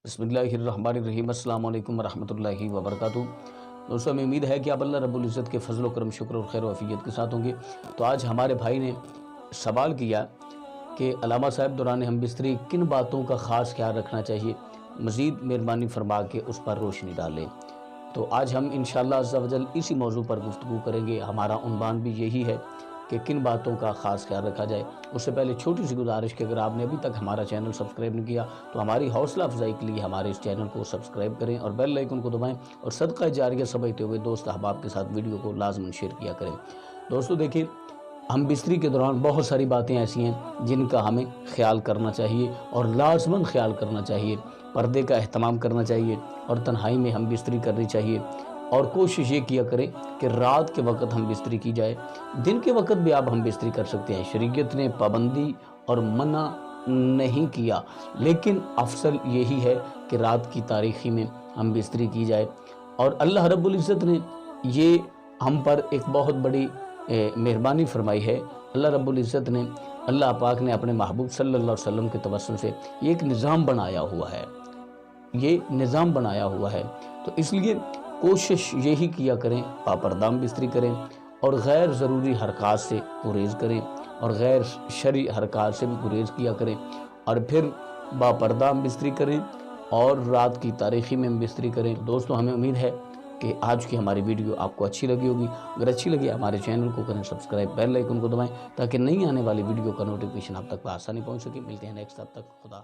بسم اللہ الرحمن الرحیم۔ السلام علیکم ورحمۃ اللہ وبرکاتہ۔ دوستوں ہمیں امید ہے کہ آپ اللہ رب العزت کے فضل و کرم، شکر اور خیر و عافیت کے ساتھ ہوں گے۔ تو آج ہمارے بھائی نے سوال کیا کہ علامہ صاحب دوران ہمبستری کن باتوں کا خاص خیال رکھنا چاہیے، مزید مہربانی فرما کے اس پر روشنی ڈالیں۔ تو آج ہم انشاءاللہ عز و جل اسی موضوع پر گفتگو کریں گے۔ ہمارا عنوان بھی یہی ہے کہ کن باتوں کا خاص خیال رکھا جائے۔ اس سے پہلے چھوٹی سی گزارش کہ اگر آپ نے ابھی تک ہمارا چینل سبسکرائب نہیں کیا تو ہماری حوصلہ افزائی کے لیے ہمارے اس چینل کو سبسکرائب کریں اور بیل آئیکن کو دبائیں، اور صدقہ جاریہ سمجھتے ہوئے دوست احباب کے ساتھ ویڈیو کو لازماً شیئر کیا کریں۔ دوستو دیکھیں، ہمبستری کے دوران بہت ساری باتیں ایسی ہیں جن کا ہمیں خیال کرنا چاہیے اور لازماً خیال کرنا چاہیے۔ پردے کا اہتمام کرنا چاہیے اور تنہائی میں ہمبستری کرنی چاہیے، اور کوشش یہ کیا کریں کہ رات کے وقت ہمبستری کی جائے۔ دن کے وقت بھی آپ ہمبستری کر سکتے ہیں، شریعت نے پابندی اور منع نہیں کیا، لیکن افضل یہی ہے کہ رات کی تاریکی میں ہمبستری کی جائے۔ اور اللہ رب العزت نے یہ ہم پر ایک بہت بڑی مہربانی فرمائی ہے۔ اللہ رب العزت نے، اللہ پاک نے اپنے محبوب صلی اللہ علیہ وسلم کے توسل سے یہ ایک نظام بنایا ہوا ہے، تو اس لیے کوشش یہی کیا کریں پاپردہ ہمبستری کریں، اور غیر ضروری حرکات سے گریز کریں، اور غیر شرعی حرکات سے بھی گریز کیا کریں، اور پھر باپردہ ہمبستری کریں اور رات کی تاریکی میں ہمبستری کریں۔ دوستو ہمیں امید ہے کہ آج کی ہماری ویڈیو آپ کو اچھی لگی ہوگی۔ اگر اچھی لگی ہمارے چینل کو کریں سبسکرائب، بیل آئیکن کو دبائیں تاکہ نئی آنے والی ویڈیو کا نوٹیفیکیشن آپ تک بآسانی پہنچ سکے۔ ملتے ہیں نیکسٹ، تب تک خدا